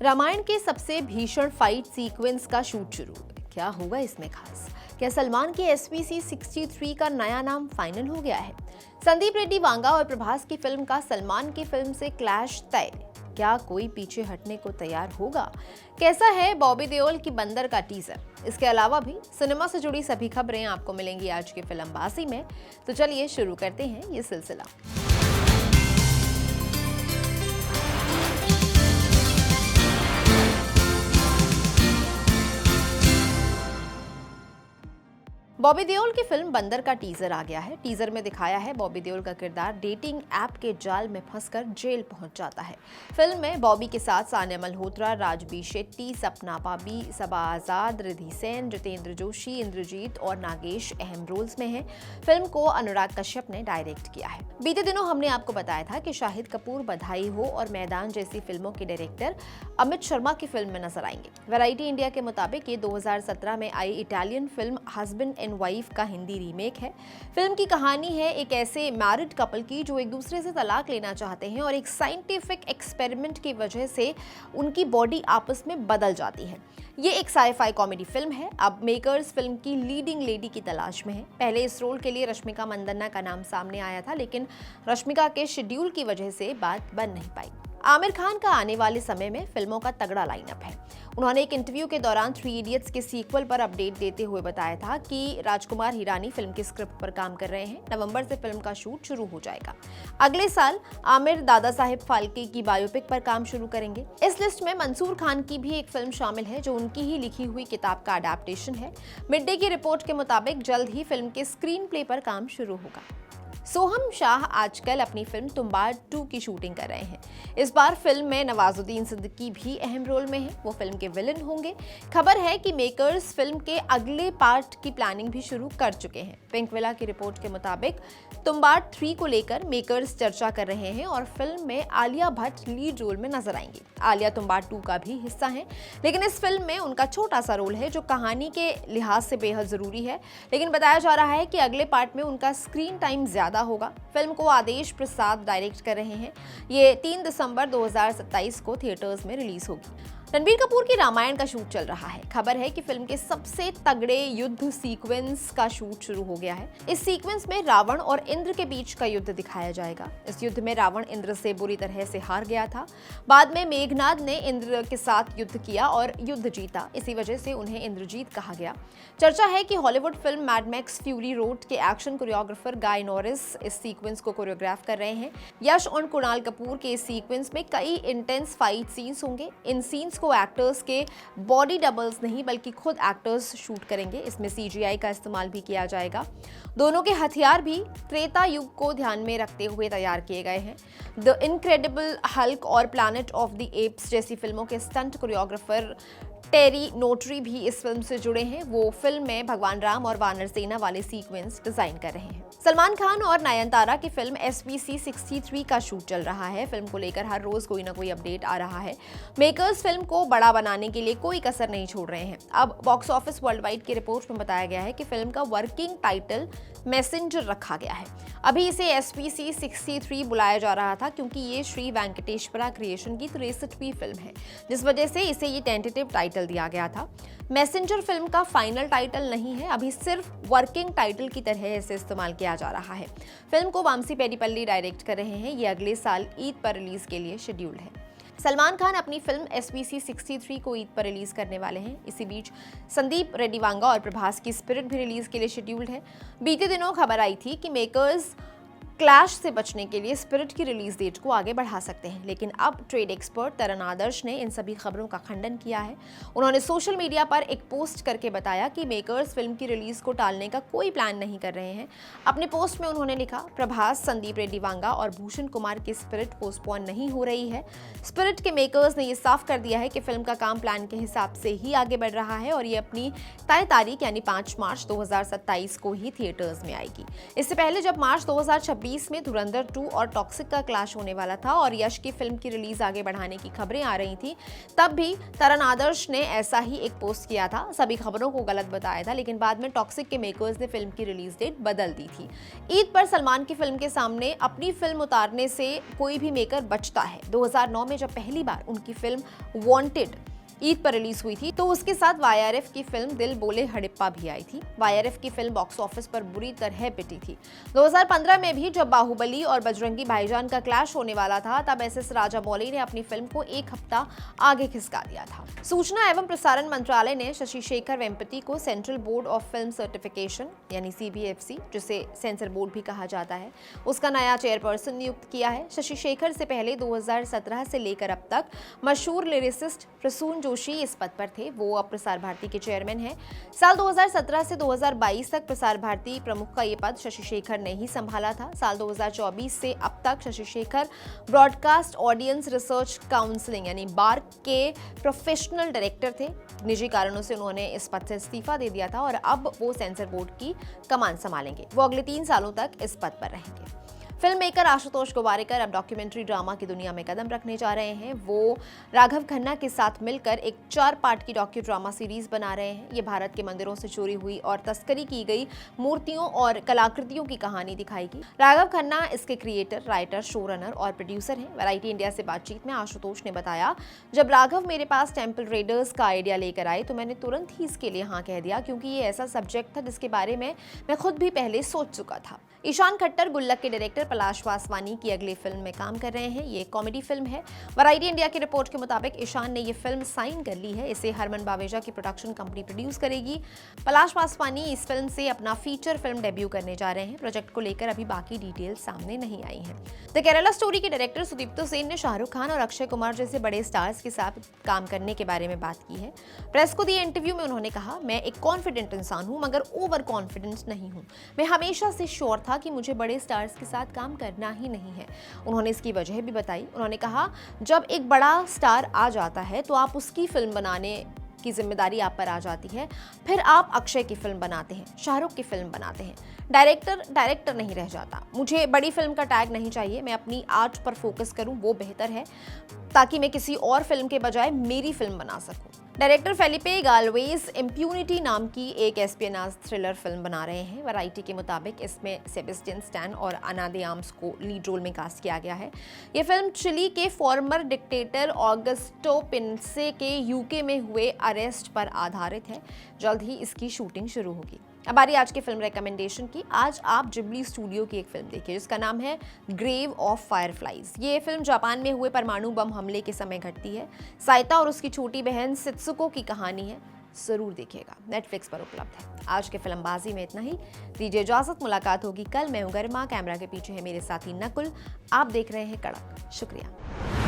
रामायण के सबसे भीषण फाइट सीक्वेंस का शूट शुरू। क्या होगा इसमें खास? क्या सलमान की SPC 63 का नया नाम फाइनल हो गया है? संदीप रेड्डी वांगा और प्रभास की फिल्म का सलमान की फिल्म से क्लैश तय। क्या कोई पीछे हटने को तैयार होगा? कैसा है बॉबी देओल की बंदर का टीजर? इसके अलावा भी सिनेमा से जुड़ी सभी खबरें आपको मिलेंगी आज के फिल्मबाजी में। तो चलिए शुरू करते हैं ये सिलसिला। बॉबी देओल की फिल्म बंदर का टीजर आ गया है। टीजर में दिखाया है बॉबी देओल का किरदार डेटिंग ऐप के जाल में फंसकर जेल पहुंच जाता है। फिल्म में बॉबी के साथ सान्या मल्होत्रा, राजबी शेट्टी, सपना पाबी, सबा आजाद, रिद्धि सेन, जितेंद्र जोशी, इंद्रजीत और नागेश अहम रोल्स में हैं। फिल्म को अनुराग कश्यप ने डायरेक्ट किया है। बीते दिनों हमने आपको बताया था कि शाहिद कपूर बधाई हो और मैदान जैसी फिल्मों के डायरेक्टर अमित शर्मा की फिल्म में नजर आएंगे। वैरायटी इंडिया के मुताबिक ये 2017 में आई Italian film husband and wife का हिंदी रीमेक है। फिल्म की कहानी है एक ऐसे मैरिड कपल की जो एक दूसरे से तलाक लेना चाहते हैं और एक साइंटिफिक एक्सपेरिमेंट की वजह से उनकी बॉडी आपस में बदल जाती है। ये एक साई-फाई कॉमेडी फिल्म है। अब मेकर्स फिल्म की लीडिंग लेडी की तलाश में है। पहले इस रोल के लिए रश्मिका मंदान्ना का नाम सामने आया था, लेकिन रश्मिका के शेड्यूल की वजह से बात बन नहीं पाई। आमिर खान का आने वाले समय में फिल्मों का तगड़ा लाइनअप है। उन्होंने एक इंटरव्यू के दौरान 3 इडियट्स के सीक्वल पर अपडेट देते हुए बताया था कि राजकुमार हिरानी फिल्म की स्क्रिप्ट पर काम कर रहे हैं। नवंबर से फिल्म का शूट शुरू हो जाएगा। अगले साल आमिर दादा साहेब फाल्के की बायोपिक पर काम शुरू करेंगे। इस लिस्ट में मंसूर खान की भी एक फिल्म शामिल है जो उनकी ही लिखी हुई किताब का अडेप्टेशन है। मिड डे की रिपोर्ट के मुताबिक जल्द ही फिल्म के स्क्रीन प्ले पर काम शुरू होगा। सोहम शाह आजकल अपनी फिल्म तुम्बाड़ 2 की शूटिंग कर रहे हैं। इस बार फिल्म में नवाजुद्दीन सिद्दीकी भी अहम रोल में हैं। वो फिल्म के विलन होंगे। खबर है कि मेकर्स फिल्म के अगले पार्ट की प्लानिंग भी शुरू कर चुके हैं। पिंक विला की रिपोर्ट के मुताबिक तुम्बाड़ 3 को लेकर मेकर्स चर्चा कर रहे हैं और फिल्म में आलिया भट्ट लीड रोल में नजर आएंगी। आलिया तुम्बाड़ 2 का भी हिस्सा है, लेकिन इस फिल्म में उनका छोटा सा रोल है जो कहानी के लिहाज से बेहद जरूरी है। लेकिन बताया जा रहा है कि अगले पार्ट में उनका स्क्रीन टाइम ज्यादा होगा। फिल्म को आदेश प्रसाद डायरेक्ट कर रहे हैं। ये 3 दिसंबर 2027 को थिएटर्स में रिलीज होगी। रणबीर कपूर की रामायण का शूट चल रहा है। खबर है कि फिल्म के सबसे तगड़े युद्ध सीक्वेंस का शूट शुरू हो गया है। इस सीक्वेंस में रावण और इंद्र के बीच का युद्ध दिखाया जाएगा। इस युद्ध में रावण इंद्र से बुरी तरह से हार गया था। बाद में मेघनाद ने इंद्र के साथ युद्ध किया और युद्ध जीता। इसी वजह से उन्हें इंद्रजीत कहा गया। चर्चा है कि Hollywood film mad max fury road के एक्शन कोरियोग्राफर गाय नॉरिस इस सीक्वेंस को कोरियोग्राफ कर रहे हैं। यश और कुणाल कपूर के इस सीक्वेंस में कई इंटेंस फाइट सीन्स होंगे। इन सीन्स को एक्टर्स के बॉडी डबल्स नहीं बल्कि खुद एक्टर्स शूट करेंगे। इसमें CGI का इस्तेमाल भी किया जाएगा। दोनों के हथियार भी त्रेता युग को ध्यान में रखते हुए तैयार किए गए हैं। द इनक्रेडिबल हल्क और प्लैनेट ऑफ द एप्स जैसी फिल्मों के स्टंट कोरियोग्राफर टेरी नोटरी भी इस फिल्म से जुड़े हैं। वो फिल्म में भगवान राम और वानर सेना वाले सीक्वेंस डिजाइन कर रहे हैं। सलमान खान और नयनतारा की फिल्म SPC 63 का शूट चल रहा है। फिल्म को लेकर हर रोज कोई ना कोई अपडेट आ रहा है। मेकर्स फिल्म को बड़ा बनाने के लिए कोई कसर नहीं छोड़ रहे हैं। अब बॉक्स ऑफिस वर्ल्ड वाइड की रिपोर्ट में बताया गया है कि फिल्म का वर्किंग टाइटल मैसेंजर रखा गया है। अभी इसे SPC 63 बुलाया जा रहा था क्योंकि ये श्री वेंकटेश्वरा क्रिएशन की 63वीं फिल्म है, जिस वजह से इसे ये टेंटेटिव टाइटल दिया गया था। मैसेंजर फिल्म का फाइनल टाइटल नहीं है, अभी सिर्फ वर्किंग टाइटल की तरह इसे इस्तेमाल किया जा रहा है। फिल्म को वामसी पेडीपल्ली डायरेक्ट कर रहे हैं। ये अगले साल ईद पर रिलीज के लिए शेड्यूल्ड है। सलमान खान अपनी फिल्म SPC 63 को ईद पर रिलीज करने वाले हैं। इसी बीच संदीप रेड्डी वांगा और प्रभास की स्पिरिट भी रिलीज के लिए शेड्यूल्ड है। बीते दिनों खबर आई थी कि मेकर्स क्लैश से बचने के लिए स्पिरिट की रिलीज डेट को आगे बढ़ा सकते हैं, लेकिन अब ट्रेड एक्सपर्ट तरन आदर्श ने इन सभी खबरों का खंडन किया है। उन्होंने सोशल मीडिया पर एक पोस्ट करके बताया कि मेकर्स फिल्म की रिलीज को टालने का कोई प्लान नहीं कर रहे हैं। अपने पोस्ट में उन्होंने लिखा, प्रभास, संदीप रेड्डी वांगा और भूषण कुमार की स्पिरिट पोस्टपोन नहीं हो रही है। स्पिरिट के मेकर्स ने ये साफ कर दिया है कि फिल्म का काम प्लान के हिसाब से ही आगे बढ़ रहा है और ये अपनी तय तारीख यानी 5 मार्च 2027 को ही थिएटर्स में आएगी। इससे पहले जब मार्च 2026 2020 में धुरंधर 2 और टॉक्सिक का क्लैश होने वाला था और यश की फिल्म की रिलीज आगे बढ़ाने की खबरें आ रही थी, तब भी तरण आदर्श ने ऐसा ही एक पोस्ट किया था, सभी खबरों को गलत बताया था, लेकिन बाद में टॉक्सिक के मेकर्स ने फिल्म की रिलीज डेट बदल दी थी। ईद पर सलमान की फिल्म के सामने अपनी फिल्म उतारने से कोई भी मेकर बचता है। 2009 में जब पहली बार उनकी फिल्म वांटेड ईद पर रिलीज हुई थी तो उसके साथ वाईआरएफ की फिल्म दिल बोले हड़प्पा भी आई थी। वाईआरएफ की फिल्म बॉक्स ऑफिस पर बुरी तरह पिटी थी। 2015 में भी जब बाहुबली और बजरंगी भाईजान का क्लैश होने वाला था, तब एसएस राजामौली ने अपनी फिल्म को एक हफ्ता आगे खिसका दिया था। सूचना एवं प्रसारण मंत्रालय ने शशि शेखर वेम्पति को central board of film certification यानी CBFC, जिसे सेंसर बोर्ड भी कहा जाता है, उसका नया चेयरपर्सन नियुक्त किया है। शशि शेखर से पहले 2017 से लेकर अब तक मशहूर लिरिसिस्ट प्रसून जोशी इस पद पर थे। वो अब प्रसार भारती के चेयरमैन हैं। साल 2017 से 2022 तक प्रसार भारती प्रमुख का ये पद शशि शेखर ने ही संभाला था। साल 2024 से अब तक Shashi Shekhar broadcast audience research counselling यानी बार्क के प्रोफेशनल डायरेक्टर थे। निजी कारणों से उन्होंने इस पद से इस्तीफा दे दिया था और अब वो सेंसर बोर्ड की कमान संभालेंगे। वो अगले 3 सालों तक इस पद पर रहेंगे। फिल्म मेकर आशुतोष गोवारिकर अब डॉक्यूमेंट्री ड्रामा की दुनिया में कदम रखने जा रहे हैं। वो राघव खन्ना के साथ मिलकर एक 4 पार्ट की डॉक्यू ड्रामा सीरीज बना रहे हैं। ये भारत के मंदिरों से चोरी हुई और तस्करी की गई मूर्तियों और कलाकृतियों की कहानी दिखाएगी। राघव खन्ना इसके क्रिएटर, राइटर, शो रनर और प्रोड्यूसर हैं। वैरायटी इंडिया से बातचीत में आशुतोष ने बताया, जब राघव मेरे पास टेम्पल रेडर्स का आइडिया लेकर आए तो मैंने तुरंत ही इसके लिए हाँ कह दिया, क्योंकि ये ऐसा सब्जेक्ट था जिसके बारे में मैं खुद भी पहले सोच चुका था। ईशान खट्टर गुल्लक के डायरेक्टर पलाश वासवानी की अगली फिल्म में काम कर रहे हैं। ये कॉमेडी फिल्म है। वैरायटी इंडिया की रिपोर्ट के मुताबिक ईशान ने ये फिल्म साइन कर ली है। इसे हरमन बावेजा की प्रोडक्शन कंपनी प्रोड्यूस करेगी। पलाश वासवानी इस फिल्म से अपना फीचर फिल्म डेब्यू करने जा रहे हैं। प्रोजेक्ट को लेकर अभी बाकी डिटेल्स सामने नहीं आई हैं। द केरला स्टोरी के डायरेक्टर सुदीप्तो सेन ने शाहरुख खान और अक्षय कुमार जैसे बड़े स्टार्स के साथ काम करने के बारे में बात की है। प्रेस को दिए इंटरव्यू में उन्होंने कहा, मैं एक कॉन्फिडेंट इंसान हूं, मगर ओवर कॉन्फिडेंट नहीं हूं। मैं हमेशा से श्योर था कि मुझे बड़े स्टार्स के साथ काम करना ही नहीं है। उन्होंने इसकी वजह भी बताई। उन्होंने कहा, जब एक बड़ा स्टार आ जाता है तो आप उसकी फिल्म बनाने की जिम्मेदारी आप पर आ जाती है। फिर आप अक्षय की फिल्म बनाते हैं, शाहरुख की फिल्म बनाते हैं। डायरेक्टर नहीं रह जाता। मुझे बड़ी फिल्म का टैग नहीं चाहिए। मैं अपनी आर्ट पर फोकस करूं, वो बेहतर है, ताकि मैं किसी और फिल्म के बजाय मेरी फिल्म बना सकूं। डायरेक्टर फेलिपे गालवेज इम्प्यूनिटी नाम की एक एस्पियनाज थ्रिलर फिल्म बना रहे हैं। वैरायटी के मुताबिक इसमें सेबेस्टियन स्टैन और अना दे आर्म्स को लीड रोल में कास्ट किया गया है। ये फिल्म चिली के फॉर्मर डिक्टेटर ऑगस्टो पिनसे के यूके में हुए अरेस्ट पर आधारित है। जल्द ही इसकी शूटिंग शुरू होगी। अब बारी आज की फिल्म रिकमेंडेशन की। आज आप जिब्ली स्टूडियो की एक फिल्म देखिए जिसका नाम है ग्रेव ऑफ फायरफ्लाइज। ये फिल्म जापान में हुए परमाणु बम हमले के समय घटती है। साइता और उसकी छोटी बहन सित्सुको की कहानी है। जरूर देखिएगा, नेटफ्लिक्स पर उपलब्ध है। आज के फिल्मबाजी में इतना ही। दीजिए इजाजत, मुलाकात होगी कल। मैं हूं गरिमा, कैमरा के पीछे है मेरे साथी नकुल। आप देख रहे हैं कड़क। शुक्रिया।